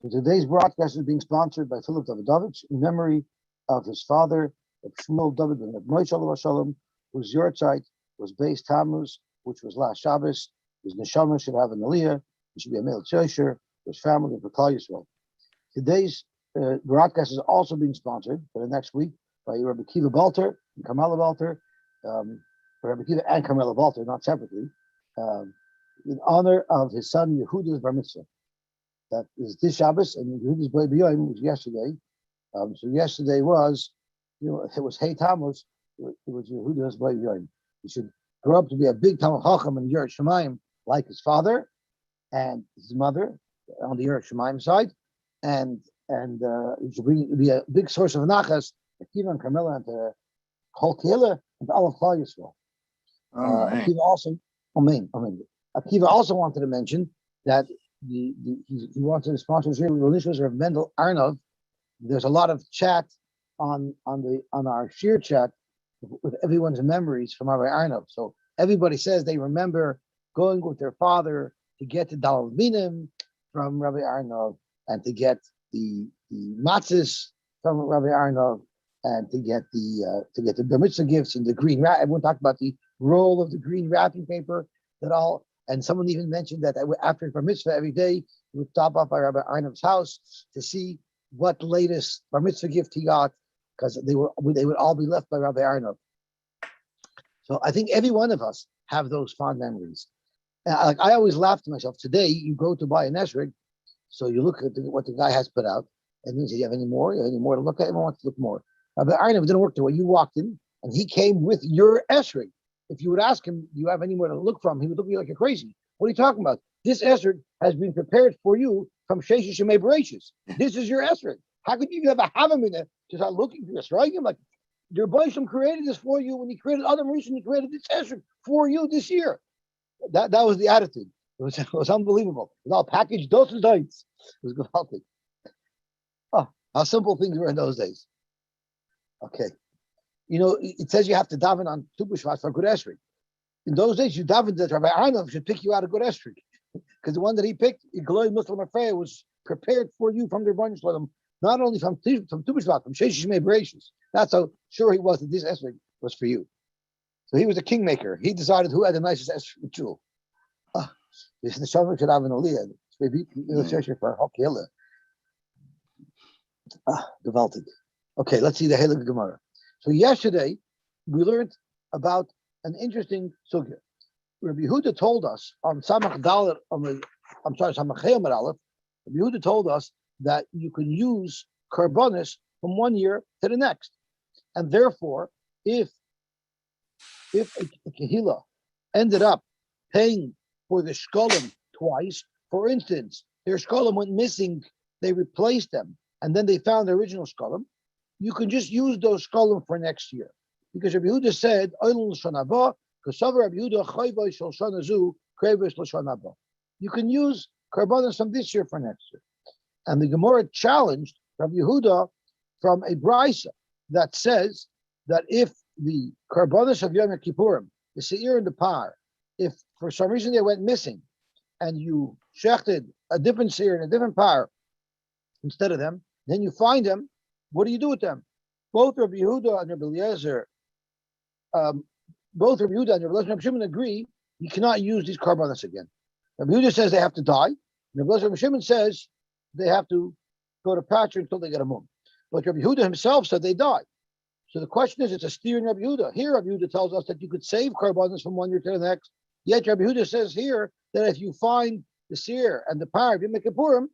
So today's broadcast is being sponsored by Philip Davidovich in memory of his father, Shmuel David ben Moishe Shalom, whose yahrzeit was based Tammuz, which was last Shabbos. His neshama should have an aliya. He should be a meilitz yosher for his family and for Klal Yisrael. Today's broadcast is also being sponsored for the next week by Rabbi Kiva Balter and Kamala Balter, Rabbi Kiva and Kamala Balter, not separately, in honor of his son Yehuda's bar mitzvah. That is this Shabbos, and Yehuda's bar mitzvah was yesterday. So yesterday was, it was Hey Tammuz. It was Yehuda's bar mitzvah. He should grow up to be a big Talmid Chacham in Yerushalayim Shemaim, like his father and his mother on the Yerushalayim Shemaim side, and he should be a big source of nachas to Akiva and Carmela and to Chol Kehillah and to all of Klal Yisrael. Akiva also, Amen. Akiva also wanted to mention that he wanted to sponsor the Nishmas of Mendel Arnov. There's a lot of chat on our shiur chat with everyone's memories from Rabbi Arnov. So everybody says they remember going with their father to get the Dalal Minim from Rabbi Arnov, and to get the matzahs from Rabbi Arnov, and to get the bar mitzvah gifts in the green wrap. Everyone talked about the roll of the green wrapping paper and someone even mentioned that after bar mitzvah every day he would stop off by Rabbi Arnov's house to see what latest bar mitzvah gift he got, because they would all be left by Rabbi Arnov. So I think every one of us have those fond memories. Like I always laugh to myself. Today you go to buy an esrog, so you look at what the guy has put out, and means, do you have any more? You have any more to look at? Everyone wants to look more. Rabbi Arnov didn't work the way you walked in, and he came with your esrog. If you would ask him, do you have any more to look from? He would look at you like you're crazy. What are you talking about? This esrog has been prepared for you from Sheshes Shemei Bereshis. This is your esrog. How could you ever have him in there to start looking for this? Right? Like your Bavli created this for you when he created other Mauritian. He created this esrog for you this year. That was the attitude. It was unbelievable. It was all packaged doses. It was gewaltig. Oh, how simple things were in those days. Okay. It says you have to daven on Tu B'Shvat for a good esrog. In those days, you davened that Rabbi Arnov should pick you out a good esrog, because the one that he picked, Igloy Muslim Afreya, was prepared for you from their bunch for them, not only from Tu B'Shvat, from Sheshes Shemei Bereshis. That's how sure he was that this esrog was for you. So he was the kingmaker. He decided who had the nicest esrog jewel. This neshama should have an aliya. Maybe yosher for Chol Kehillah. Gewaltig. Okay, let's see the Heilige Gemara. So yesterday we learned about an interesting sugya. Rabbi Yehuda told us on Samach Dalet, Samach Chayim Aleph. Rabbi Yehuda told us that you can use karbonis from one year to the next, and therefore, if a kehillah ended up paying for the shkolim twice, for instance, their shkolim went missing, they replaced them, and then they found the original shkolim, you can just use those shkolim for next year. Because Rabbi Yehuda said, you can use karbonos from this year for next year. And the Gemara challenged Rabbi Yehuda from a brisa that says that if the karbonos of Yom Kippurim, the seir and the par, if for some reason they went missing, and you shechted a different seir and a different par instead of them, then you find them. What do you do with them? Both Rabbi Yehuda and Rabbi Eliezer, Rabbi Shimon agree you cannot use these karbonos again. Rabbi Yehuda says they have to die. And Rabbi Shimon says they have to go to pasture until they get a mum. But Rabbi Yehuda himself said they die. So the question is, it's a steer in Rabbi Yehuda. Here, Rabbi Yehuda tells us that you could save karbonos from one year to the next. Yet Rabbi Yehuda says here that if you find the seer and the par of Yom Kippurim,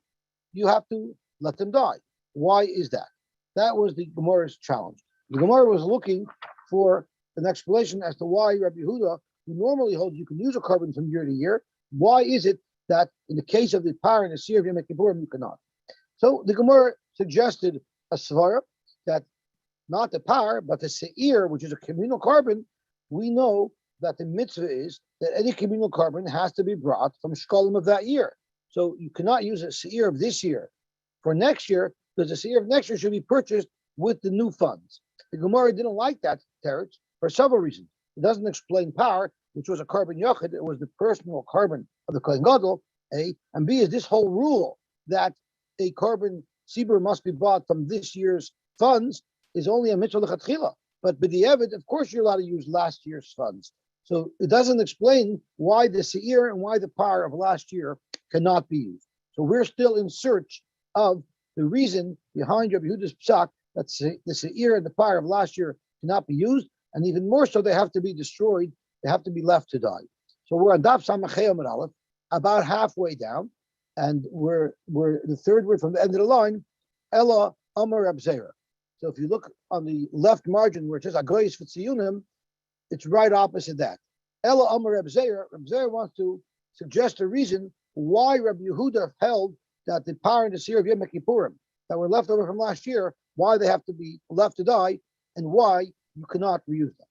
you have to let them die. Why is that? That was the Gemara's challenge. The Gemara was looking for an explanation as to why Rabbi Yehuda, who normally holds you can use a carbon from year to year, why is it that in the case of the par and the seer of Yom Kippurim, you cannot? So the Gemara suggested a svara that not the par, but the seir, which is a communal carbon, we know that the mitzvah is that any communal carbon has to be brought from shkolim of that year. So you cannot use a seir of this year for next year, because the seir of next year should be purchased with the new funds. The Gemara didn't like that teretz for several reasons. It doesn't explain par, which was a carbon yochid. It was the personal carbon of the Kohen Gadol, A. And B is this whole rule that a carbon sibur must be bought from this year's funds is only a mitzvah lechatchila. But b'di'evid, of course, you're allowed to use last year's funds. So it doesn't explain why the seir and why the par of last year cannot be used. So we're still in search of the reason behind Rabbi Yehuda's psak that the seir and the par of last year cannot be used, and even more so, they have to be destroyed. They have to be left to die. So we're on Daf Samachei Amud Aleph, about halfway down, and we're the third word from the end of the line, Ella Amar Reb Zera. So if you look on the left margin where it says Agoyis V'Tziyunim, it's right opposite that. Ella Amar Reb Zera wants to suggest a reason why Rabbi Yehuda held that the par and the seir of Yom Kippurim that were left over from last year, why they have to be left to die, and why you cannot reuse them.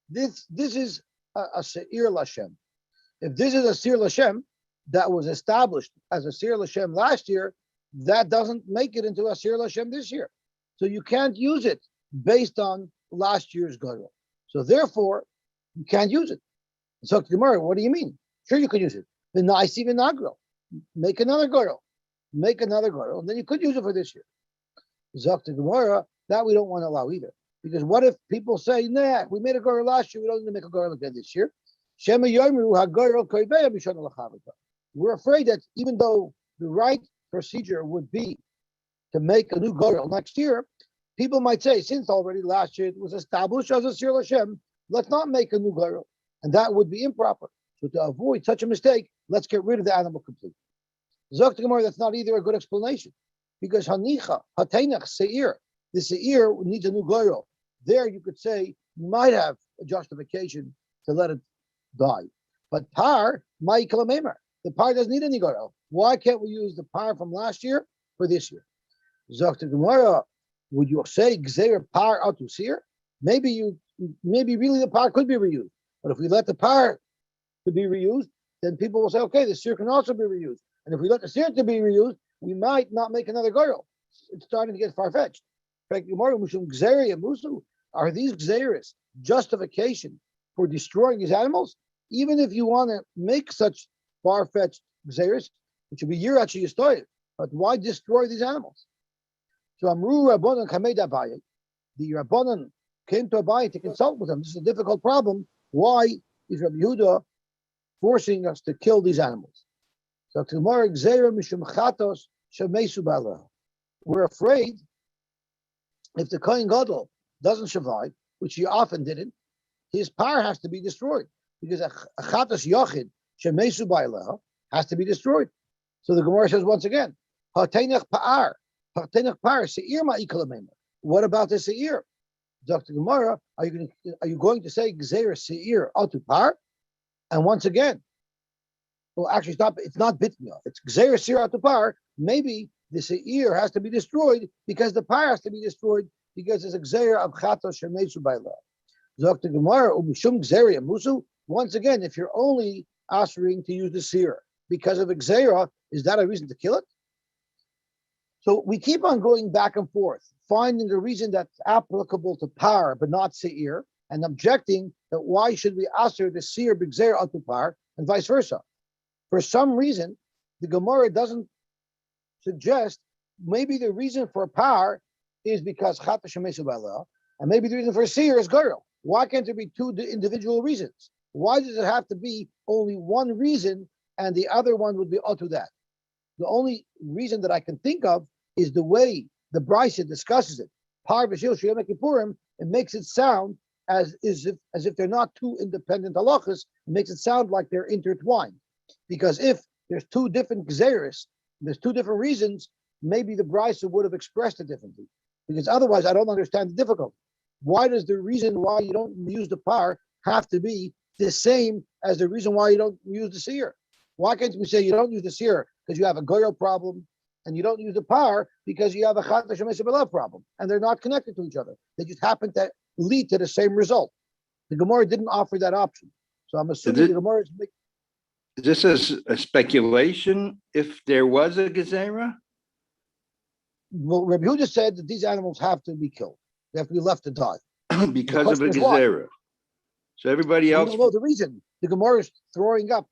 This is a seir l'Hashem. If this is a seir l'Hashem that was established as a seir l'Hashem last year, that doesn't make it into a seir l'Hashem this year. So you can't use it based on last year's goyal. So therefore, you can't use it. So Gemara, what do you mean? Sure, you could use it. The nice even agro. Make another goyal. Make another goyal, and then you could use it for this year. Zok Gemara, that we don't want to allow either. Because what if people say, nah, we made a goyal last year, we don't need to make a goyal again this year? We're afraid that even though the right procedure would be to make a new goyal next year, people might say, since already last year it was established as a seir l'Hashem, let's not make a new goyal. And that would be improper. So to avoid such a mistake, let's get rid of the animal completely. Zok Gemara, that's not either a good explanation. Because hanicha, hatenach, seir, the seir needs a new goyal. There you could say, you might have a justification to let it die. But par, ma'ikal memer. The par doesn't need any goyal. Why can't we use the par from last year for this year? Zok Gemara, would you say gzeir par atu seir? Maybe really the par could be reused. But if we let the par to be reused, then people will say, okay, the seir can also be reused. And if we let the seir to be reused, we might not make another goyal. It's starting to get far-fetched. Are these gzeiris justification for destroying these animals? Even if you want to make such far-fetched gzeiris, which would be yirachi yistoyev, but why destroy these animals? So Amru Rabbanan Kamed Abaye, the Rabbanan came to Abaye to consult with him. This is a difficult problem. Why is Rabbi Yehuda forcing us to kill these animals? So tomorrow, we're afraid if the Kohen Gadol doesn't survive, which he often didn't, his par has to be destroyed because a chatos yochid shemesu ba'aleha has to be destroyed. So the Gemara says once again, hatenach par seir ma'ikal memer. What about the seir? Dr. Gemara, are you going to say gzeir seir atu par? And once again, well, actually, it's not bitmia. It's gzeir seir atu par. Maybe the seir has to be destroyed because the par has to be destroyed because it's a gzeir of chatos shemesu ba'aleha. Dr. Gemara, umishum gzeir musu. Once again, if you're only asking to use the seir because of a gzeira, is that a reason to kill it? So we keep on going back and forth, finding the reason that's applicable to par but not seir, and objecting that why should we aser the seir b'gzeir atu par and vice versa. For some reason, the Gemara doesn't suggest maybe the reason for par is because chata shemesu ba'aleha, and maybe the reason for seir is girl. Why can't there be two individual reasons? Why does it have to be only one reason and the other one would be atu that? The only reason that I can think of is the way the Brisa discusses it. Par v'shil sheyom kippurim, it makes it sound as if they're not two independent halachas. It makes it sound like they're intertwined. Because if there's two different gzeiros, there's two different reasons, maybe the Brisa would have expressed it differently. Because otherwise, I don't understand the difficulty. Why does the reason why you don't use the par have to be the same as the reason why you don't use the seir? Why can't we say you don't use the seir because you have a goyal problem, and you don't use the par because you have a chata shemesu b'aleha problem, and they're not connected to each other. They just happen to lead to the same result. The Gemara didn't offer that option, so I'm assuming the Gemara is. This is a speculation. If there was a gezerah, well, Rabbi Yehuda said that these animals have to be killed; they have to be left to die because of a gezerah. So everybody else. We don't know the reason. The Gemara is throwing up.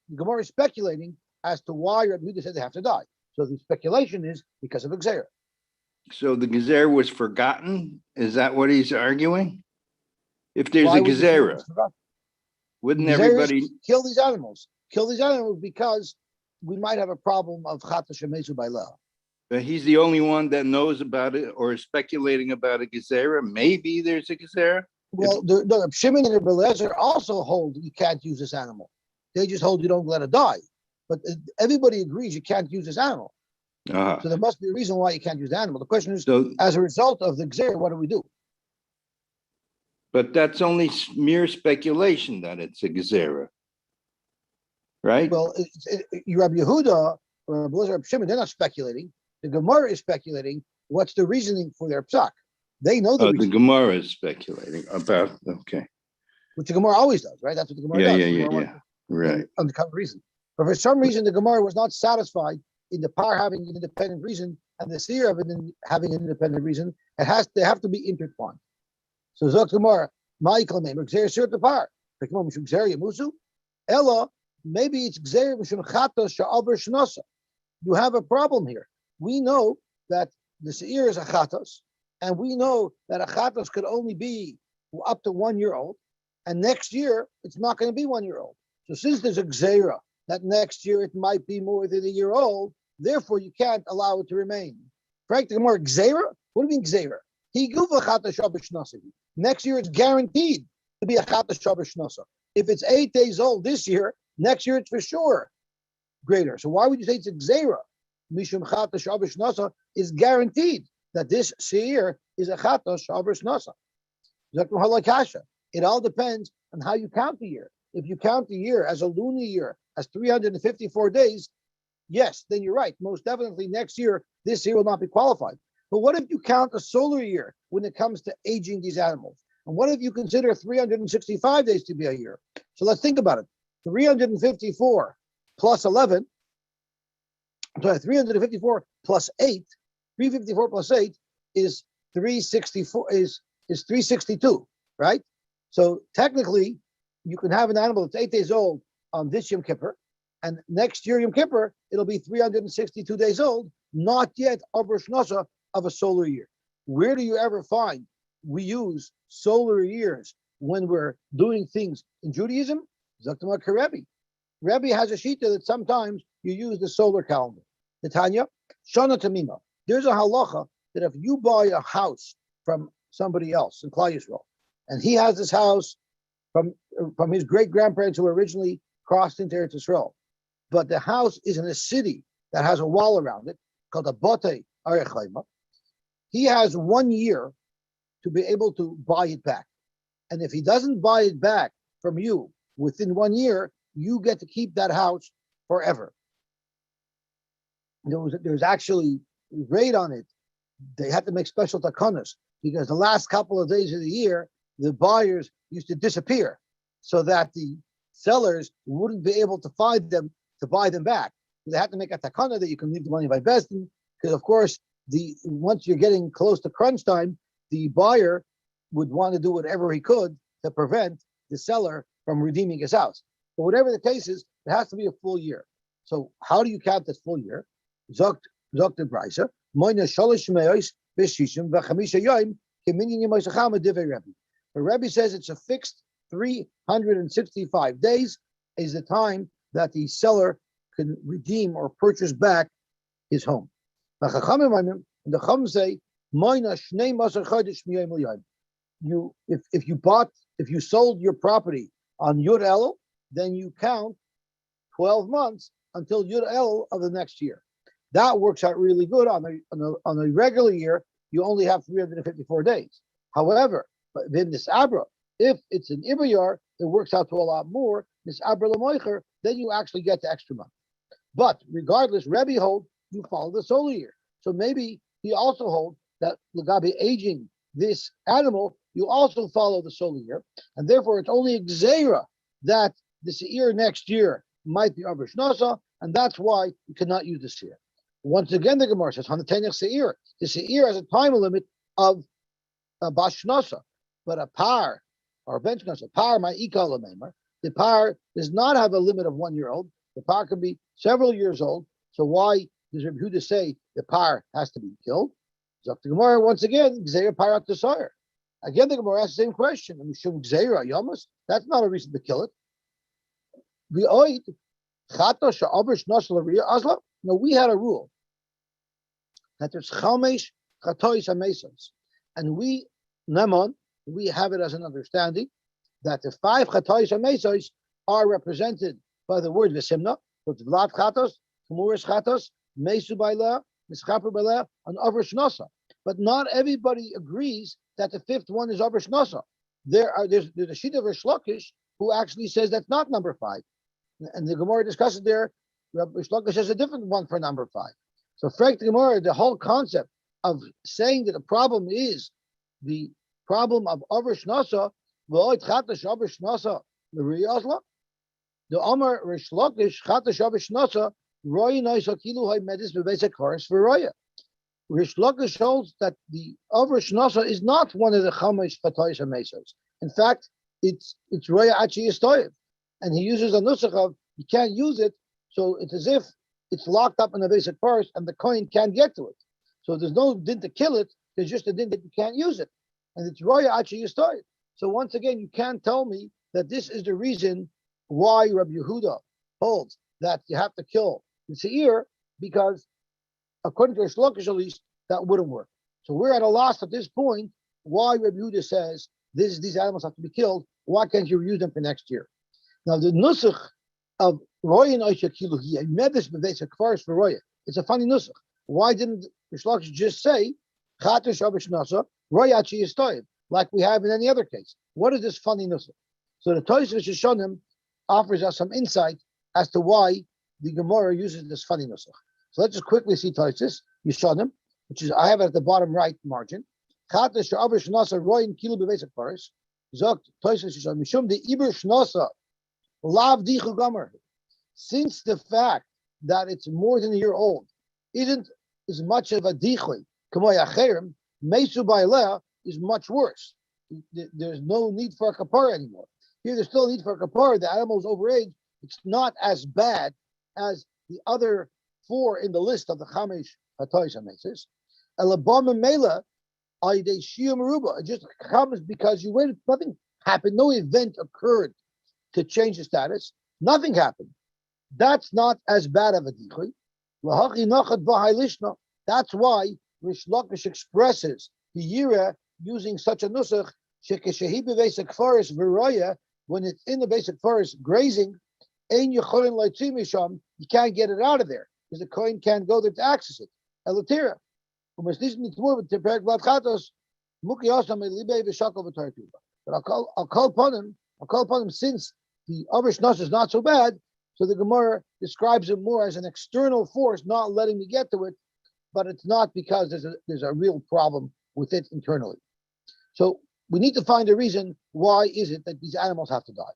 The Gemara is speculating as to why Rabbi Yehuda said they have to die. So the speculation is because of Gzeira. So the Gezer was forgotten? Is that what he's arguing? If there's Why a would you say Gezerah, it's forgotten? wouldn't Gzeira is everybody? kill these animals? Kill these animals because we might have a problem of Chata Shemesu Baila. He's the only one that knows about it or is speculating about a Gezerah. Maybe there's a Gezerah. Well, the Shimon and the Belezer also hold you can't use this animal. They just hold you don't let it die. But everybody agrees you can't use this animal. So there must be a reason why you can't use the animal. The question is, So, as a result of the Gzeira, what do we do? but that's only mere speculation that it's a Gezerah, right? Well, Rabbi Yehuda or Rabbi Shimon, they're not speculating. The Gemara is speculating. What's the reasoning for their psak? They know the reason. The Gemara is speculating about, okay. Which the Gemara always does, right? That's what the Gemara does. Yeah. Right. Uncover reason. But for some reason, the Gemara was not satisfied in the par having an independent reason and the seer having an independent reason. They have to be intertwined. So Zok Gemara, Ma'ikal name, Gzeir Sir the par. Ella, maybe it's Gzeir Mishum Chatos Sha'aber Shnosa. You have a problem here. We know that the seer is a Chatos, and we know that a Chatos could only be up to 1 year old, and next year it's not going to be 1 year old. So since there's a Gzeira that next year it might be more than a year old, therefore you can't allow it to remain. Frank, the Gemara, Gzeira? What do you mean Gzeira? He guva Chata Shabbos Shnasa. Next year it's guaranteed to be a Chata Shabbos Shnasa. If it's 8 days old this year, next year it's for sure greater. So why would you say it's a Gzeira? Mishum Chata Shabbos Shnasa is guaranteed that this seir is a Chata Shabbos Shnasa. It all depends on how you count the year. If you count the year as a lunar year, as 354 days, yes, then you're right. Most definitely next year, this year will not be qualified. But what if you count a solar year when it comes to aging these animals? And what if you consider 365 days to be a year? So let's think about it. 354 plus 11, 354 plus 8, 354 plus 8 is 364, is 362, right? So technically, you can have an animal that's 8 days old on this Yom Kippur, and next year Yom Kippur, it'll be 362 days old, not yet Abur Shnasa of a solar year. Where do you ever find we use solar years when we're doing things in Judaism? Zaktamar Rebbe. Rebbe has a shita that sometimes you use the solar calendar. Netanya, Shana Tamima. There's a halacha that if you buy a house from somebody else in Klal Yisrael, and he has this house from his great-grandparents who originally crossed into Eretz Yisrael, but the house is in a city that has a wall around it called a Bote Arechayma. He has 1 year to be able to buy it back. And if he doesn't buy it back from you within 1 year, you get to keep that house forever. There's actually raid on it. They had to make special takanas because the last couple of days of the year, the buyers used to disappear so that the sellers wouldn't be able to find them to buy them back. They had to make a takana that you can leave the money by Besdin, because of course, once you're getting close to crunch time, the buyer would want to do whatever he could to prevent the seller from redeeming his house. But whatever the case is, it has to be a full year. So how do you count this full year? Zokt the Brisa, Moina Shalish Meos, Bishishim, Vachamisha Yoim, Kiminian Yamosachama Dive Rebbe. The Rebbe says it's a fixed 365 days is the time that the seller can redeem or purchase back his home. The Chacham say, if you sold your property on Yud El, then you count 12 months until Yud El of the next year. That works out really good. On a regular year, you only have 354 days. However, in this Abra, if it's an Ibayar, it works out to a lot more. This Abra Lamoicher, then you actually get the extra month. But regardless, Rebbe holds you follow the solar year. So maybe he also holds that Lagabi aging this animal, you also follow the solar year. And therefore, it's only a Gzeira that the Seir next year might be Abra Shnasa, and that's why you cannot use the Seir. Once again, the Gemara says, Hanatenech Seir. The Seir has a time limit of Bashnasa, but a par or bench nasa, par my ikal member, The par does not have a limit of 1 year old. The par can be several years old. So why does Rabbi Yehuda say the par has to be killed? So the Gemara once again, Gzeira parat t'soyer. Again, the Gemara asks the same question. That's not a reason to kill it. No, we had a rule that there's chamesh chatois hamesos, and we have it as an understanding that the 5 chatois hamesos are represented by the word v'simna, so it's vlad chatos, Muris chatos, mesu baila, mischaper baila, and avrish nasa. But not everybody agrees that the 5th one is avrish nasa. There's a sheet of Rish Lakish who actually says that's not number 5, and the Gemara discusses there. Rish Lakish has a different one for number 5. So, Frank the Gemara, the whole concept of saying that the problem is the problem of avrish nasa, v'oit chatash avrish nasa l'riyazla. The Amar Rish Lakish chatash avrish nasa. Rish Lakish holds that the avrish nasa is not one of the chamesh chatois hamesos. In fact, it's roya achi yistoyev, and he uses a nusach of you can't use it, so it's as if it's locked up in a basic purse and the coin can't get to it. So there's no din to kill it. There's just a din that you can't use it, and it's roya achi yistoyev. So once again, you can't tell me that this is the reason why Rabbi Yehuda holds that you have to kill the shiur, because according to Rish Lakish at least, that wouldn't work. So we're at a loss at this point why Rabbi Yehuda says these animals have to be killed. Why can't you use them for next year? Now the nusach of roya noisha kilu he made this bevesa kfaris for roya. It's a funny nusach. Why didn't Rish Lakish just say chater shabish nasa roya achi yistoyev like we have in any other case? What is this funny nusach? So the Tosfos Yeshanim offers us some insight as to why the Gemara uses this funny nusach. So let's just quickly see Tosfos Yeshanim, which is I have it at the bottom right margin. Since the fact that it's more than a year old isn't as much of a dichli, mesu baileh is much worse. There's no need for a kapara anymore. Here there's still a need for a kapara. The animal's overage. It's not as bad as the other 4 in the list of the chamesh hatois hameses. Elabam meila ayidei shiur meruba. It just comes because you waited. Nothing happened. No event occurred to change the status. Nothing happened. That's not as bad of a dichui. That's why Rish Lakish expresses the yira using such a nusach when it's in the basic forest grazing, you can't get it out of there because the coin can't go there to access it. Elatira. But I'll call upon him since the avrish nasa is not so bad. So the Gemara describes it more as an external force not letting me get to it, but it's not because there's a real problem with it internally. So we need to find a reason why is it that these animals have to die.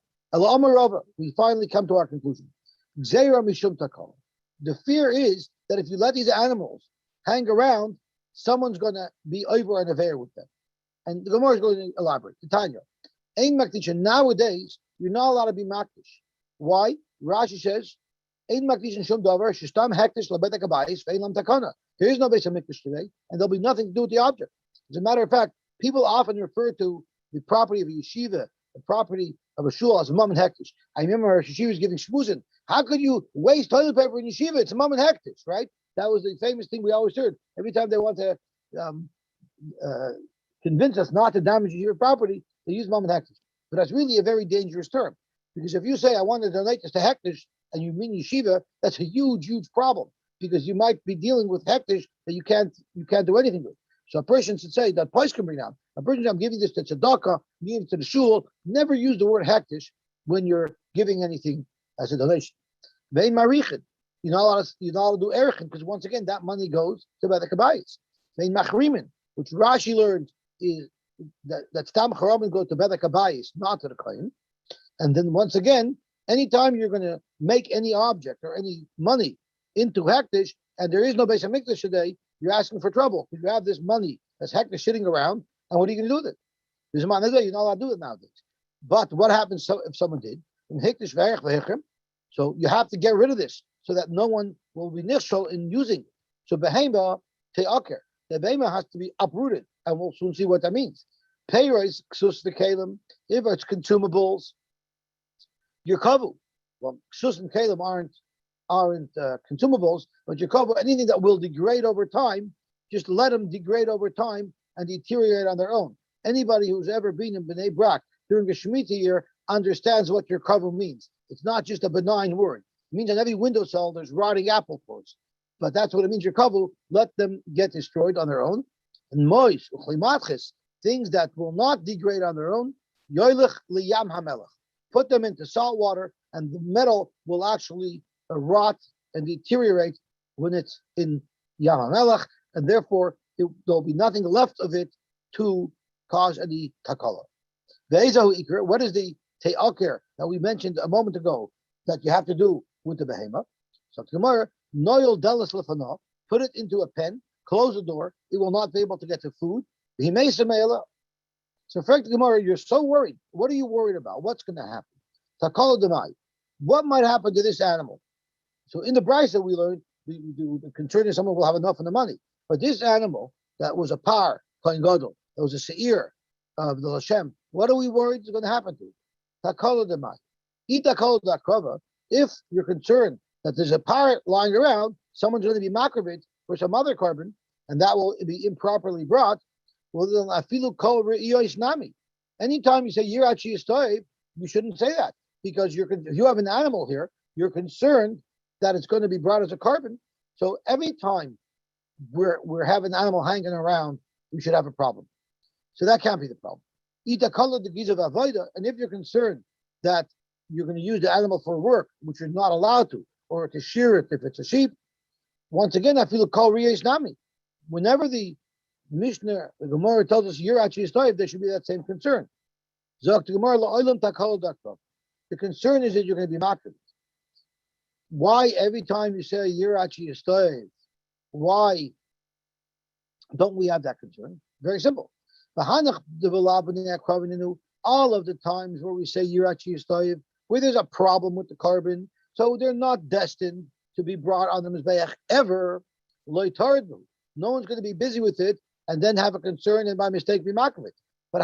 We finally come to our conclusion. The fear is that if you let these animals hang around, someone's going to be over and affair with them. And the Gemara is going to elaborate. Tanya, nowadays, you're not allowed to be makdish. Why? Rashi says, there is no base of mikdash today, and there'll be nothing to do with the object. As a matter of fact, people often refer to the property of a yeshiva, the property of a shul, as a mum and hektish. I remember yeshiva was giving shmuzin. How could you waste toilet paper in yeshiva? It's a mum and hektish, right? That was the famous thing we always heard. Every time they want to convince us not to damage yeshiva property, they use mum and hektish. But that's really a very dangerous term. Because if you say, I want to donate this to hektish, and you mean yeshiva, that's a huge, huge problem. Because you might be dealing with hektish that you can't do anything with. So a person should say that price can bring down. A person says, I'm giving this to tzedakah, giving it to the shul. Never use the word hektish when you're giving anything as a donation. Vein marichin. You're not allowed to do erichin because once again that money goes to the kabayis. Vein machrimin, which Rashi learned is that stam charabim go to the kabayis, not to the kohen. And then once again, anytime you're going to make any object or any money into hektish, and there is no base of mikdash today, you're asking for trouble because you have this money that's hektish sitting around, and what are you going to do with it? You're not allowed to do it nowadays. But what happens if someone did? So you have to get rid of this so that no one will be nichshol in using it. So behema te'aker. The behema has to be uprooted, and we'll soon see what that means. Peiros ksus the kalim. If it's consumables, your kavu. Well, ksus and kalim aren't consumables, but your kavu, anything that will degrade over time, just let them degrade over time and deteriorate on their own. Anybody who's ever been in Bnei Brak during a Shemitah year understands what your kavu means. It's not just a benign word. It means on every windowsill there's rotting apple cores. But that's what it means. Your kavu, let them get destroyed on their own. And mois, uchlimatches, things that will not degrade on their own, yoylech liyam hamelech. Put them into salt water, and the metal will actually rot and deteriorate when it's in yam hamelech, and therefore there'll be nothing left of it to cause any takala. What is the te'aker that we mentioned a moment ago that you have to do with the behema? So tomorrow, noyel delis lefana, put it into a pen, close the door, it will not be able to get to food. So, Frank Gemara, you're so worried. What are you worried about? What's going to happen? Takala demai. What might happen to this animal? So, in the brisa we learned the concern is someone will have enough of the money. But this animal that was a par, kohen gadol, that was a seir of the Hashem, what are we worried is going to happen to? Takala demai. Eat takala dakrava. If you're concerned that there's a parrot lying around, someone's going to be makravit for some other carbon, and that will be improperly brought. Well, then afilu kol re'iyos nami. Anytime you say yirachi yistoiv, you shouldn't say that because if you have an animal here, you're concerned that it's going to be brought as a carbon. So every time we're having an animal hanging around, we should have a problem. So that can't be the problem. Ita kol the giz of avoda, and if you're concerned that you're going to use the animal for work, which you're not allowed to, or to shear it if it's a sheep. Once again, I feel call riyas nami. Whenever the Mishnah, the Gemara tells us you're actually stoiv, there should be that same concern. The concern is that you're going to be makriv. Why every time you say you're actually stoiv, why don't we have that concern? Very simple. All of the times where we say you're actually stoiv, where there's a problem with the carbon, so they're not destined to be brought on the Mizbeach ever. No one's going to be busy with it and then have a concern and by mistake be makavit. But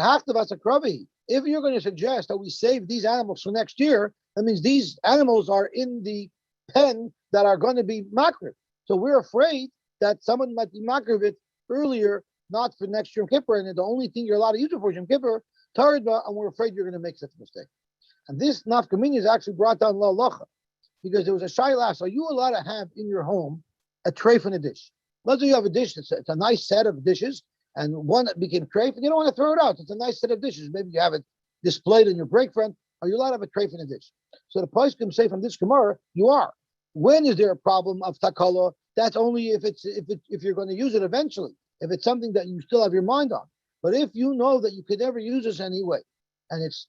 if you're going to suggest that we save these animals for next year, that means these animals are in the pen that are going to be makriv. So we're afraid that someone might be makriv earlier, not for next year Yom Kippur, and the only thing you're allowed to use it for Yom Kippur, Taridba, and we're afraid you're going to make such a mistake. And this nafkamini is actually brought down la'alacha, because there was a shayla. Are you allowed to have in your home a treif and a dish? Let's say you have a dish. It's a nice set of dishes, and one became treif, and you don't want to throw it out. It's a nice set of dishes. Maybe you have it displayed in your break front. Are you allowed to have a treif and a dish? So the poskim say from this Gemara, you are. When is there a problem of takala? That's only if you're going to use it eventually. If it's something that you still have your mind on. But if you know that you could never use this anyway, and it's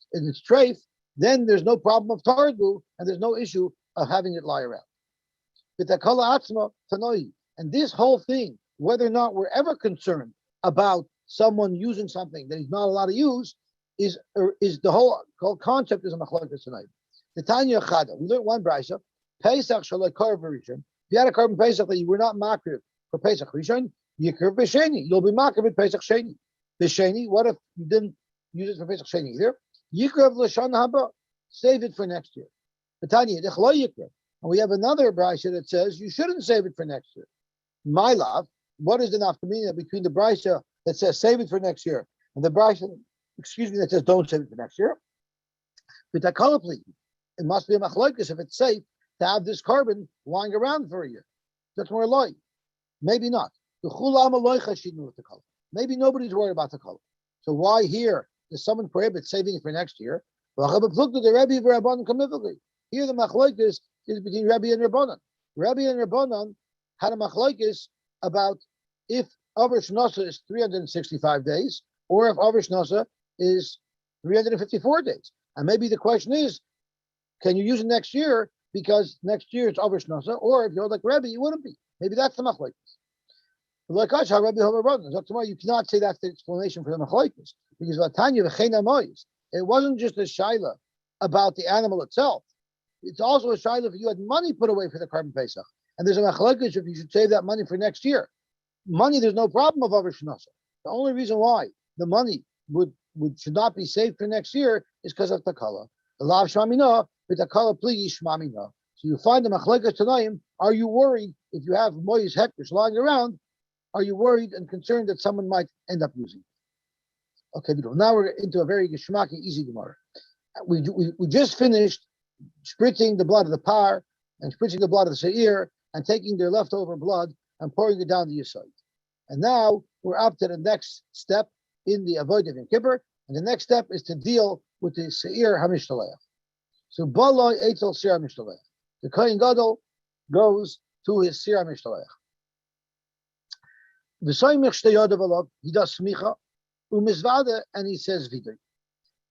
treif, then there's no problem of tardu, and there's no issue of having it lie around. And this whole thing, whether or not we're ever concerned about someone using something that he's not allowed to use, is the whole concept is a machlokes tonight. The Tanya Chada, we learned one brisa, Pesach shalai karv rishon. If you had a carbon Pesach that you were not makriv for Pesach rishon, yikriv b'sheni. You'll be makriv at Pesach sheni. B'sheni, what if you didn't use it for Pesach sheni either? Yikriv l'shan haba. Save it for next year. The Tanya, and we have another brisa that says you shouldn't save it for next year. My love, what is the nafkamina between the brisa that says save it for next year and the brisa, that says don't save it for next year? But it must be a machlokes if it's safe to have this carbon lying around for a year. That's more like. Maybe not. Maybe nobody's worried about the color. So why here does someone prohibit saving it for next year? Here the machlokes is between Rabbi and Rabbanan. Rabbi and Rabbanan had a machlokes about if Avrish Nasa is 365 days, or if Avrish Nasa is 354 days. And maybe the question is, can you use it next year because next year it's Avrish Nasa, or if you're like Rabbi, you wouldn't be. Maybe that's the machlokes. Like Rabbi Rabbanan, you cannot say that's the explanation for the machlokes, because Vatanya v'chein amoyis. It wasn't just a shaila about the animal itself. It's also a shaila if you had money put away for the carbon pesach, and there's a machlokes if you should save that money for next year. Money, there's no problem of over shnasa. The only reason why the money should not be saved for next year is because of takala. The lav shmamina, but takala pligi shmamina. So you find the machlokes tanaim. Are you worried if you have moyes hectares lying around? Are you worried and concerned that someone might end up using it? Okay, now we're into a very geshmaki, easy gemara. We just finished spritzing the blood of the par and spritzing the blood of the seir and taking their leftover blood and pouring it down the Yosy. And now we're up to the next step in the avodah of Yom Kippur, and the next step is to deal with the seir hamishtalech. So baloi etzel seir hamishtalech. The kohen gadol goes to his seir hamishtalech. V'soymich shteyadav alav, he does smicha, umizvade, and he says vidur.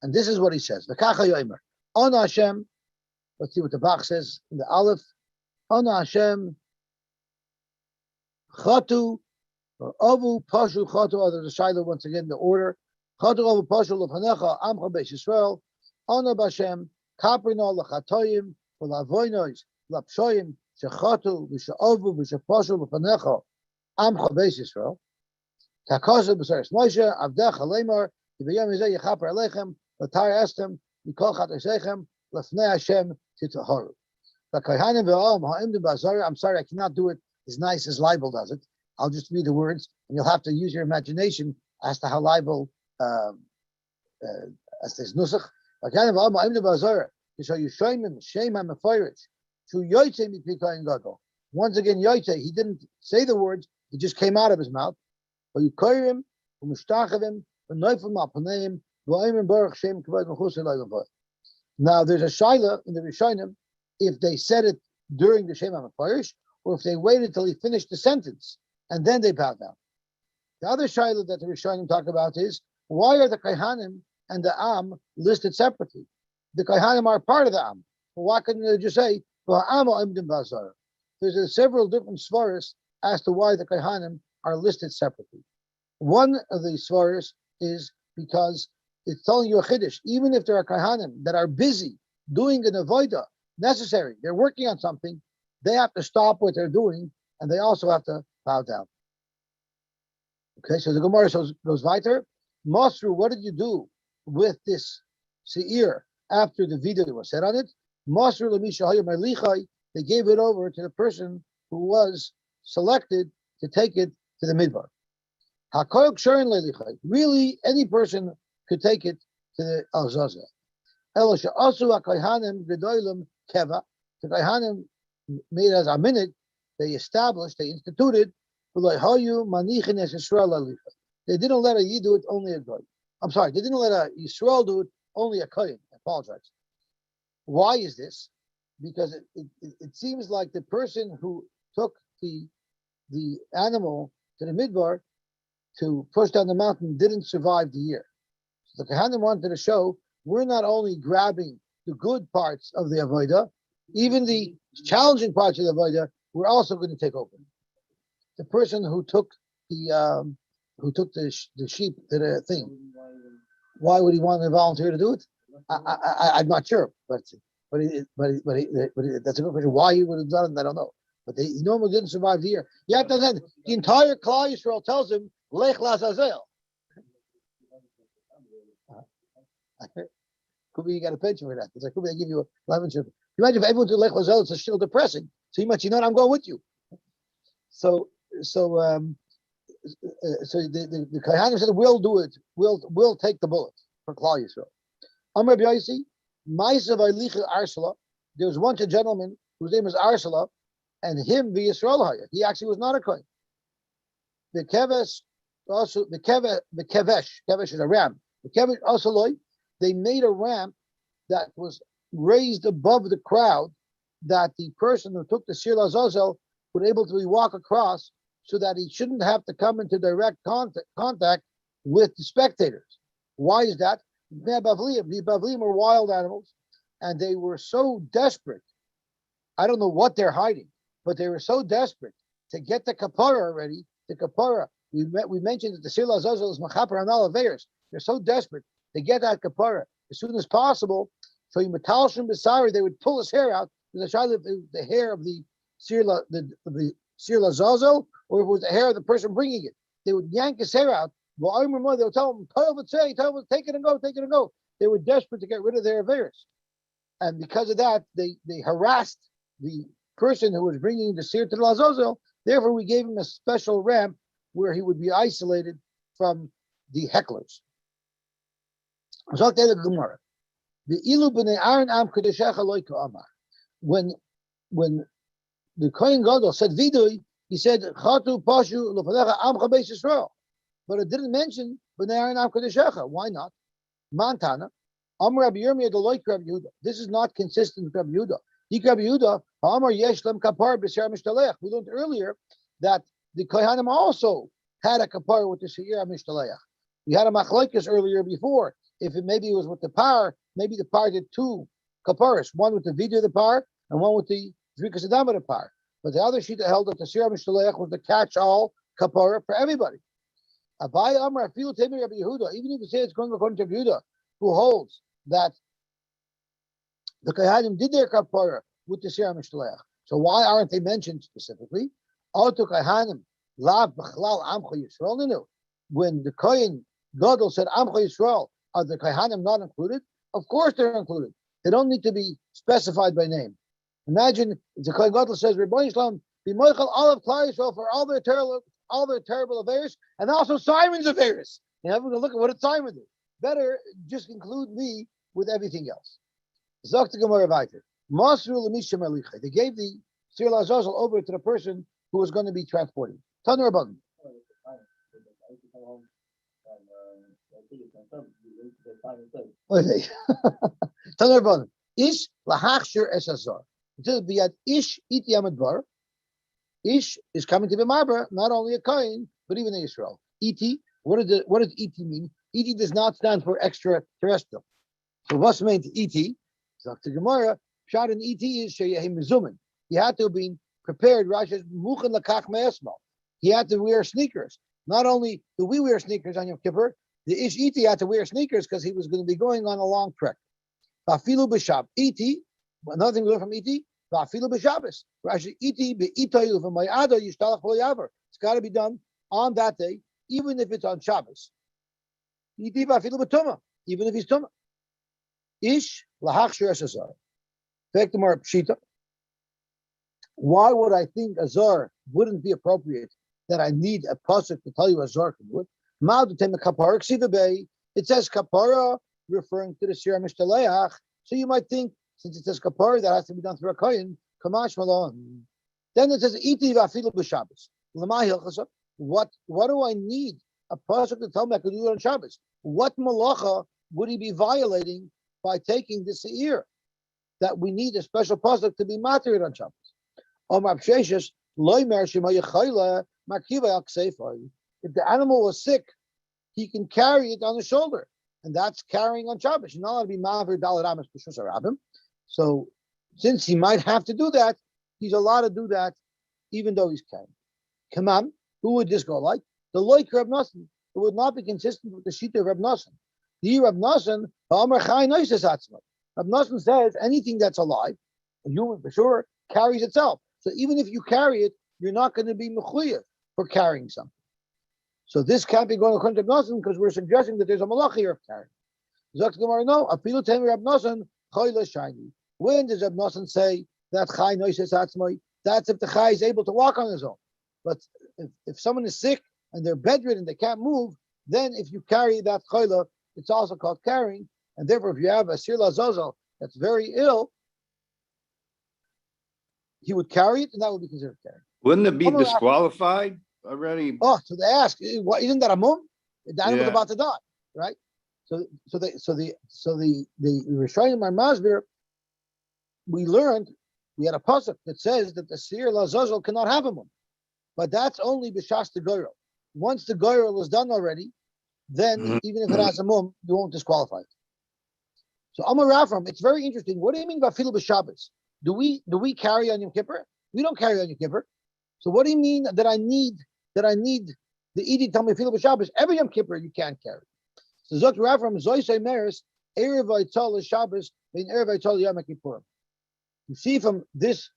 And this is what he says. V'kacha yoimer. On Hashem, let's see what the Bach says in the Aleph. On Hashem, chatu, or avu, pashu, chatu, or there's a shiloh once again, the order. Chatu, avu, pashu, l'fanecha, amcha, beis Yisrael. On Hashem, kaprino, l'chatoyim, v'lavoynois, l'pshoyim, shechatu, v'she'avu, v'she'pashu, l'fanecha, amcha, beis Yisrael. Kakaza, b'saris Moshe, avdech, alemar, v'yom yizeh, yechaper alechem, l'tar estem, mikol chat esechem, l'fnei Hashem, titaharu. The kohanim ve'om ha'imdu b'azara, I'm sorry, I cannot do it as nice as Leibel does it. I'll just read the words, and you'll have to use your imagination as to how Leibel, as this nusach. Kohanim ve'om ha'imdu b'azara, so you shoymim, shem ha'mefayrit, to Yosy mipi kohen gadol. Once again, Yosy, he didn't say the words, it just came out of his mouth. But you koyrim, u'mushtachavim, u'noifim al-paneim, v'oimim baruch shem kavod mechusei le'lavot. Now, there's a shaila in the Rishonim if they said it during the Shem HaMefarish or if they waited till he finished the sentence and then they bowed down. The other shaila that the Rishonim talk about is why are the Kohanim and the Am listed separately? The Kohanim are part of the Am. Well, why couldn't they just say, there's several different svaras as to why the Kohanim are listed separately. One of the svaras is because it's telling you a chiddush. Even if there are kohanim that are busy doing an avodah necessary, they're working on something, they have to stop what they're doing, and they also have to bow down. Okay, so the Gemara goes weiter. Masru, what did you do with this seir after the video was said on it? Masru l'misha hayom elichai, they gave it over to the person who was selected to take it to the midbar. Hakoyok sharin leilichai, really any person could take it to the Al-Zazel. Elosha also a kohanim gedolim keva. The kohanim made as a minute. They established, they instituted. They didn't let a Yid do it, only a Goy. I'm sorry, they didn't let a Yisrael do it, only a Kohen. I apologize. Why is this? Because it seems like the person who took the animal to the midbar to push down the mountain didn't survive the year. The Kohanim wanted to show we're not only grabbing the good parts of the avodah, even the challenging parts of the avodah, we're also going to take over. The person who took the sheep to the thing, why would he want to volunteer to do it? I'm not sure, but that's a good question. Why he would have done it, I don't know. But he normally didn't survive the year. You have to understand, the entire Klal Yisrael tells him Lech Lazazel. Could be you got a pension for that. It's like could be they give you a life insurance. Imagine if everyone did Lech Lazazel, it's still depressing. So you might, I'm going with you. So the Kohanim said, we'll do it. We'll take the bullet for Klal Yisrael. Amar Yosy, Ma'asav Alicha Arsala. There was once a gentleman whose name was Arsala, and him the Yisrael Haya. He actually was not a Kohen. The Kevesh also the Kevesh is a ram. The Kevesh also they made a ramp that was raised above the crowd, that the person who took the Shir Lazazel would able to walk across, so that he shouldn't have to come into direct contact with the spectators. Why is that? The Bavli were wild animals, and they were so desperate. I don't know what they're hiding, but they were so desperate to get the kapara already. The kapara, we mentioned that the Shir Lazazel is machaper and alaveers. They're so desperate to get that kapara as soon as possible. So you metalshim besari, they would pull his hair out. The hair of the sirla, the sirla zazel, or if it was the hair of the person bringing it, they would yank his hair out. Well, I remember they would tell him, take it and go, take it and go. They were desperate to get rid of their affairs. And because of that, they harassed the person who was bringing the seer to the Lazazel. Therefore, we gave him a special ramp where he would be isolated from the hecklers. When the Kohen Gadol said vidui, he said chatu pashu lefalecha amcha beis Yisrael, but it didn't mention b'nei Aaron am kadeshecha. Why not? Montana. Amar Rabbi Yirmiyah deloik Rabbi Yehuda. This is not consistent with Rabbi Yehuda. Rabbi Yehuda, Amar yesh lem kapar b'sir mishtalech. We learned earlier that the Kohanim also had a kapar with the shiur mishtalech. We had a machlokes earlier before. If it maybe it was with the par, maybe the par did two kaparis, one with the video of the par and one with the zrikas adam of the par. But the other shita held that the shiur mishtalech was the catch-all kapara for everybody. Abai Amar Afilu Temi Rabbi Yehuda. Even if you say it's going according to Rabbi Yehuda, who holds that the Kohanim did their kapara with the shiur mishtalech. So why aren't they mentioned specifically? Auto Kohanim lav b'chlal amcha Yisrael. When the Kohen Gadol said amcha Yisrael, are the Kohanim not included? Of course they're included. They don't need to be specified by name. Imagine if the Kohen Gadol says, Rebbeinu Shalom, be moichel all of Klal Yisrael for all their terrible affairs, and also Simon's affairs. And everyone look at what a Simon is. Better just include me with everything else. They gave the Sir Lazazel over to the person who was going to be transporting. Tanur Rabban. Tanur Rabban. Ish lahachshir es azar. Until be at ish iti amadbar. Ish is coming to be marber, not only a kohen, but even a Yisrael. Iti. What does iti mean? Iti does not stand for extraterrestrial. So what's meant iti? Dr. Gemara, shot in iti is sheyehim mezumen. He had to have been prepared. Rashi says muchen lakach me'esmo. He had to wear sneakers. Not only do we wear sneakers on Yom Kippur, the ish iti had to wear sneakers because he was going to be going on a long trek. Bafilu b'shab iti. Another thing we learn from iti. Bafilu b'shabbos. Rashi iti be'itoyu v'mayado yishtalach v'yaver. It's got to be done on that day, even if it's on Shabbos. Iti bafilu b'tuma, even if he's tuma. Ish lahachshir esazar. Take the more pshita. Why would I think azar wouldn't be appropriate? That I need a pasuk to tell you azar can do it. It says kapara referring to the shiur mishtalech. So you might think, since it says kapara, that has to be done through a kohen. Kamash malon. Then it says iti vafilu b'Shabbos. What do I need a pasuk to tell me I could do it on Shabbos? What malacha would he be violating by taking this year? That we need a special pasuk to be matir on Shabbos. If the animal was sick, he can carry it on the shoulder, and that's carrying on Shabbos. You're not allowed to be ma'avir daled amos b'shus harabim. So, since he might have to do that, he's allowed to do that, even though he's carrying. Kamam, who would this go like? The loik Reb Nosson. It would not be consistent with the shita of Reb Nosson. The Reb Nosson, Reb Nosson says anything that's alive, a human for sure, carries itself. So even if you carry it, you're not going to be mechuyev for carrying something. So this can't be going according to Reb Nosson because we're suggesting that there's a malach here of carrying. Zok Gemara, no. Afilu temi Reb Nosson choyle shiny. When does Reb Nosson say that chay noises atzmai? That's if the chay is able to walk on his own. But if someone is sick and they're bedridden, they can't move, then if you carry that choyle, it's also called carrying. And therefore, if you have a sir lazazel that's very ill, he would carry it, and that would be considered carrying. Wouldn't it be disqualified already? Oh, so they ask, isn't that a mum? The animal's about to die, right? So the Rishonim are masbir. We learned we had a pasuk that says that the sir lazazel cannot have a mum, but that's only b'shas the goyrel. Once the goyrel is done already, then even if it has a mum, you won't disqualify it. So Amar Rafram, it's very interesting. What do you mean by filu b'Shabbos? Do we carry on Yom Kippur? We don't carry on Yom Kippur. So what do you mean that I need the Edom tell me filu b'Shabbos? Every Yom Kippur you can't carry. So Zok Rafram Zoysay Meres Erev Vaytzal Shabbos You see from this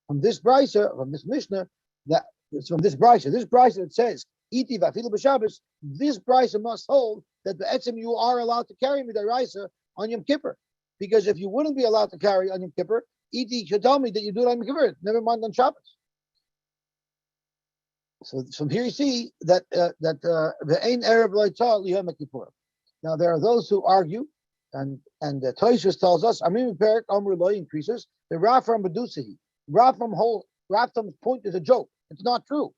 brisa, from this Mishnah, that it's from this brisa that says iti v'afilu b'Shabbos. This brisa must hold that the etzem you are allowed to carry midaraisa on Yom Kippur, because if you wouldn't be allowed to carry on Yom Kippur, iti should tell me that you do it on Yom Kippur. Never mind on Shabbos. So from here you see that the ein erev loitzah liyom Kippur. Now there are those who argue, and the Tosfos tells us, Amrim Perik Amru Lo increases the Rafram Bedusahi. Rafram's point is a joke. It's not true.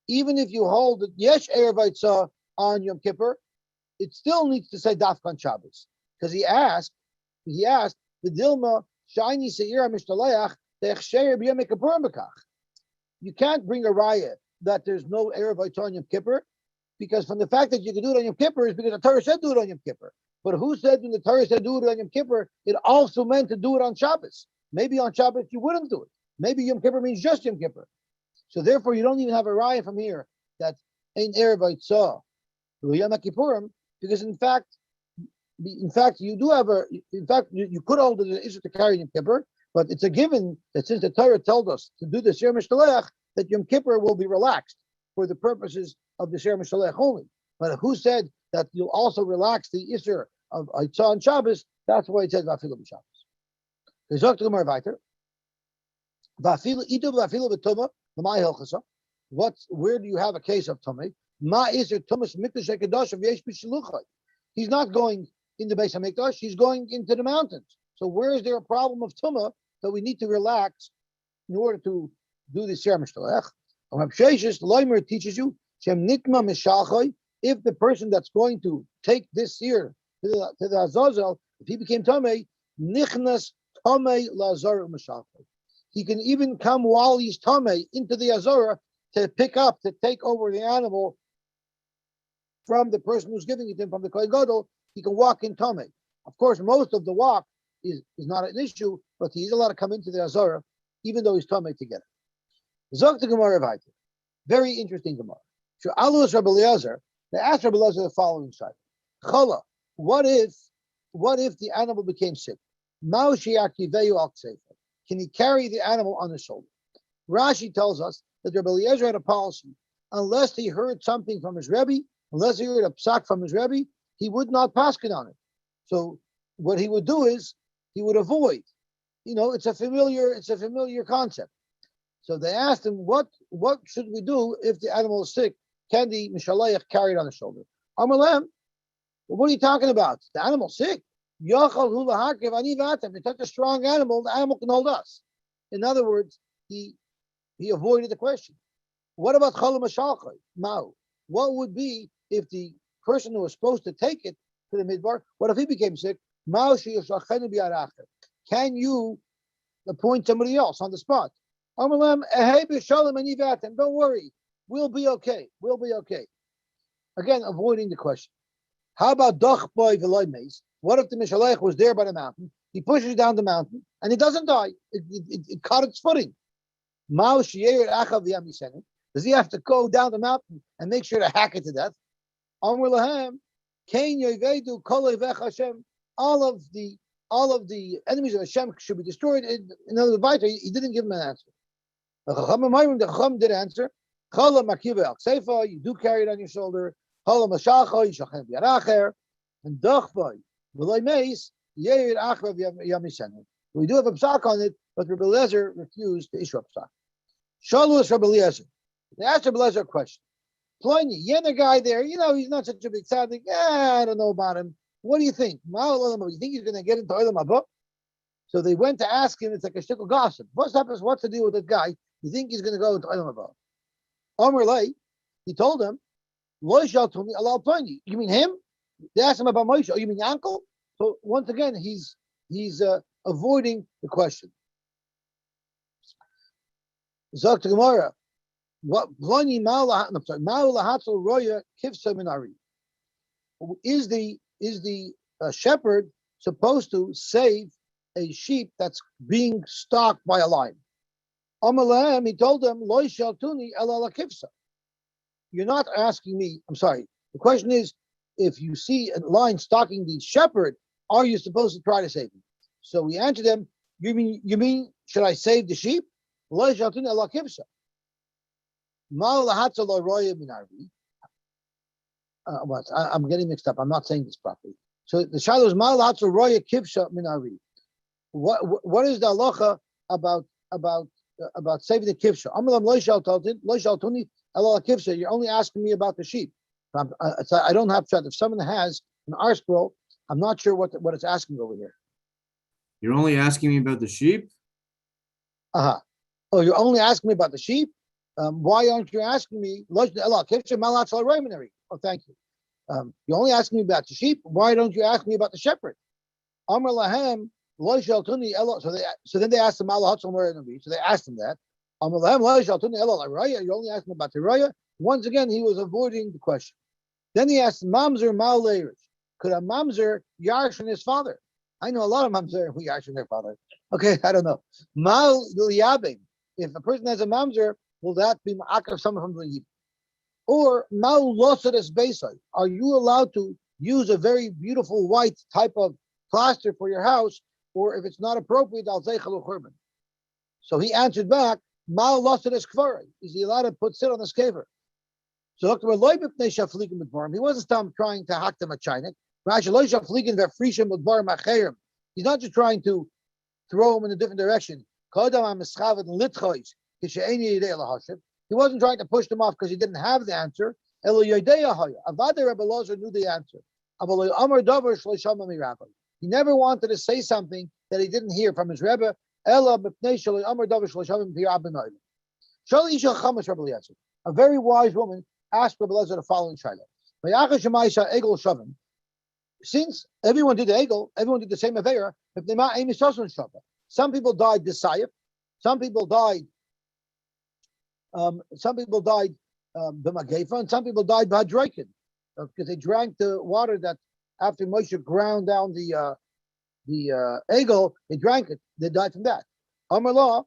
Even if you hold that Yesh erev loitzah on Yom Kippur, it still needs to say Dafkan Shabbos, because he asked the Dilma Shiny Seira Mishtaleach Techsher B'Yom Kippur Bekach. You can't bring a raya that there's no erev loitzah on Yom Kippur, because from the fact that you can do it on Yom Kippur is because the Torah said do it on Yom Kippur. But who said when the Torah said do it on Yom Kippur, it also meant to do it on Shabbos? Maybe on Shabbos you wouldn't do it. Maybe Yom Kippur means just Yom Kippur. So therefore you don't even have a raya from here that ain't erev loitzah Yom Kippurim, because in fact you do have you could hold it issue to carry Yom Kippur, but it's a given that since the Torah told us to do the Shir Mishtalech, that Yom Kippur will be relaxed for the purposes of the Shir Mishtalech only. But who said that you'll also relax the Isser of Eitzah and Shabbos? That's why it says Vafilu b'Shabbos. There's Dr. Gemara weiter. Vafilu idu vafilu b'Tumah l'may hilchasa. Where do you have a case of Tumah? Ma Isser Tumas Mikdash Hakadosh of Yesh B'Shiluchai. He's not going in the Beis Hamikdash. He's going into the mountains. So where is there a problem of Tumah that we need to relax in order to do the Shir Mishtalech? Rav Sheshes Loimer teaches you Shem Nitma Mishalchai. If the person that's going to take this year to the Azazel, if he became Tamei, Nichnas Tamei Lazar Mishalchai. He can even come while he's Tamei into the Azara to take over the animal from the person who's giving it to him, from the Kohen Gadol. He can walk in Tamei. Of course, most of the walk is not an issue, but he's allowed to come into the Azara, even though he's Tamei together. Zok the Gemara Vaiter. Very interesting Gemara. Shu'alu Rabbi Eliezer. They asked Rabbi Eliezer the following side: Chala, what if the animal became sick? Can he carry the animal on his shoulder? Rashi tells us that Rabbi Eliezer had a policy: unless he heard something from his Rebbe, unless he heard a psak from his Rebbe, he would not paskin on it. So what he would do is he would avoid. It's a familiar concept. So they asked him, what should we do if the animal is sick? Can the mishalayach carry it on the shoulder? Amalem, what are you talking about? The animal's sick. It's such a strong animal, the animal can hold us. In other words, he avoided the question. What about cholam mashalchay? Mao. What would be if the person who was supposed to take it to the midbar, what if he became sick? Mao sheyashachenu bi'aracher. Can you appoint somebody else on the spot? Amalem, don't worry. We'll be okay. Again, avoiding the question. How about doch boy v'loy meis? What if the mishalayach was there by the mountain? He pushes down the mountain and it doesn't die. It caught its footing. Does he have to go down the mountain and make sure to hack it to death? All of the enemies of Hashem should be destroyed. In other words, he didn't give him an answer. The Chacham did answer. Chala makiva al seifa, you do carry it on your shoulder. Chala mashacha, you shachem b'yaracher. And dachvay v'loy meis yeir achrav yamisenu. We do have a psak on it, but Rabbi Eliezer refused to issue a psak. Shalus Rabbi Eliezer. They asked Rabbi Eliezer a question. Pliny, the guy there, he's not such a big tzaddik. I don't know about him. What do you think? You think he's going to get into Olam Haba? So they went to ask him. It's like a shtickle gossip. What's the deal with that guy? You think he's going to go into Olam Haba? Amr Lay, he told them, Lo shaltuni alal Pliny. You mean him? They asked him about Moshe. Oh, you mean your uncle? So once again, he's avoiding the question. Zok to Gemara. What Pliny Ma'ulahatzel Roya Kivsa Minari? Is the shepherd supposed to save a sheep that's being stalked by a lion? Amalahem, he told them, Lo shaltuni alal kivsa. You're not asking me. I'm sorry. The question is, if you see a lion stalking the shepherd, are you supposed to try to save him? So we answered them, you mean, should I save the sheep? I'm getting mixed up. I'm not saying this properly. So the shadow is roya kivsha minari. What is the halacha about saving the kivsha? You're only asking me about the sheep. I don't have to. If someone has an R scroll, I'm not sure what it's asking over here. You're only asking me about the sheep? Oh, you're only asking me about the sheep? Why aren't you asking me? Oh, thank you. You're only asking me about the sheep. Why don't you ask me about the shepherd? Amar lahem lo shaltuni elo. So then they asked him so they asked him that. Amar lahem lo shaltuni elo l'araya. You're only asking about the raya. Once again, he was avoiding the question. Then he asked mamzer mal layers. Could a mamzer yarshin his father? I know a lot of mamzer who yarshin their father. Okay, I don't know. Mal liyabim. If a person has a mamzer, will that be ma'akav someone from the yib? Or mal losadas beisai. Are you allowed to use a very beautiful white type of plaster for your house? Or if it's not appropriate, al zeichalu churban. So he answered back, mal losadas kvarei. Is he allowed to sit on the scaver? So he wasn't trying to hack them a chinik. He's not just trying to throw him in a different direction. He wasn't trying to push them off because he didn't have the answer. Avada Rebbe Lozer knew the answer. He never wanted to say something that he didn't hear from his Rebbe. A very wise woman asked Rebbe Lozer the following shayla. Since everyone did the egel, everyone did the same avera. Some people died disayif, some people died b'magefa, and some people died b'hadroikin, because they drank the water that after Moshe ground down the egel, they drank it. They died from that. Amar Law,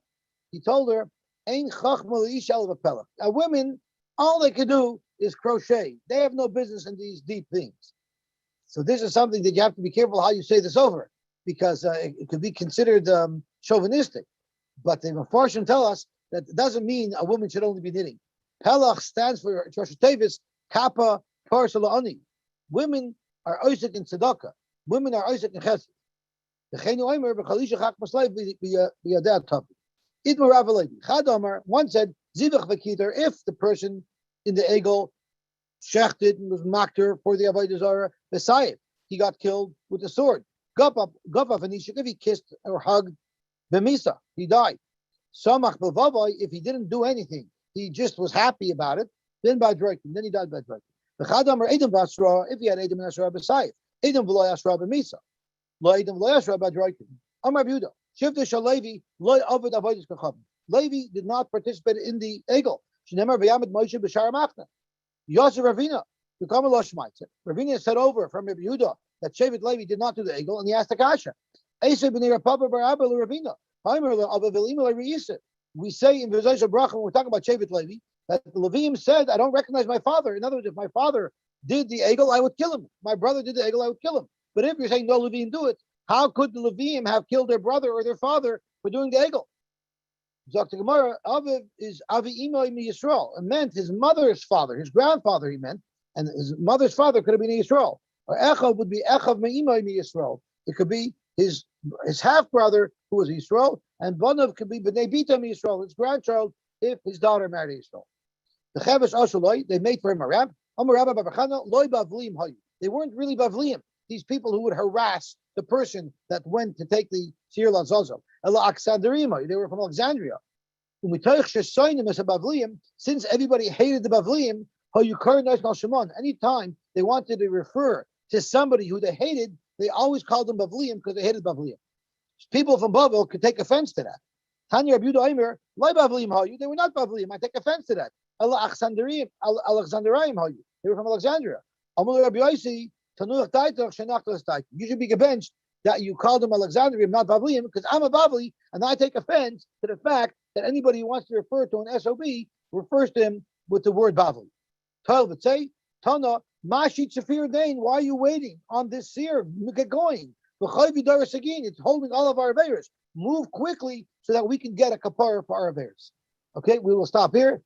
he told her, "Ein chachma l'isha el v'pelach." Now women, all they can do is crochet. They have no business in these deep things. So this is something that you have to be careful how you say this over, because it could be considered chauvinistic. But the Mefarshim tell us that it doesn't mean a woman should only be knitting. Pelach stands for Rosh Tevis, Kappa, Parsala Ani. Women are Oisik in Tzedakah. Women are Oisik in Chesed. One said, Zivach Vakiter, if the person in the Egel shechted and was makter for the Avodah Zarah, Messiah, he got killed with a sword. Gupaf Anishik, if he kissed or hugged Bemisa, he died. Samach Bavavai, if he didn't do anything, he just was happy about it, then by Droikin, then he died by Droikin. The Chadamar Edom Vasra, if he had Edom and Asra Messiah, Edom V'lo Asra Bemisa, Lo Edom V'lo Asra by Droikin. Amar Yehuda, Shivta Shalevi, Lo Avodah Avodas Kachavim. Levi did not participate in the Egel. Shnemer V'yamid Moshe B'shar Machna. Yosy Ravina, the Kamal Shmaitzer. Ravina said over from Rabbi Yehuda that Shevet Levi did not do the Egel, and he asked the Kasha. We say in V'zayis Bracha when we're talking about Shevet Levi that the Levim said, "I don't recognize my father." In other words, if my father did the Egel, I would kill him. My brother did the Egel, I would kill him. But if you're saying no Levim do it, how could the Levim have killed their brother or their father for doing the Egel? Dr. Gemara, Aviv is Avi Imoi Mi Yisrael. It meant his mother's father, his grandfather, he meant, and his mother's father could have been Yisrael. Or Echav would be Echav Mi Imoi Mi Yisrael. It could be his half brother who was Yisrael, and Bonav could be B'nei Bita Mi Yisrael, his grandchild, if his daughter married Yisrael. The Chavesh Ashaloi, they made for him a rab. They weren't really Bavliim, these people who would harass the person that went to take the Shiur Lazazel. They were from Alexandria. Since everybody hated the Bavliim, anytime they wanted to refer to somebody who they hated, they always called them Bavliim because they hated Bavliim. People from Bavel could take offense to that. Tanya Rabbi Yehuda Aimer, they were not Bavliim. I take offense to that. Alexandriim, they were from Alexandria. You should be convinced that you called them Alexandrium, not Bavliim, because I'm a Bavli, and I take offense to the fact that anybody who wants to refer to an SOB refers to him with the word Bavli. 12 would say, Tana, Mashit Safir Dain, why are you waiting on this seer? Get going. It's holding all of our averos. Move quickly so that we can get a kapara for our averos. Okay, we will stop here.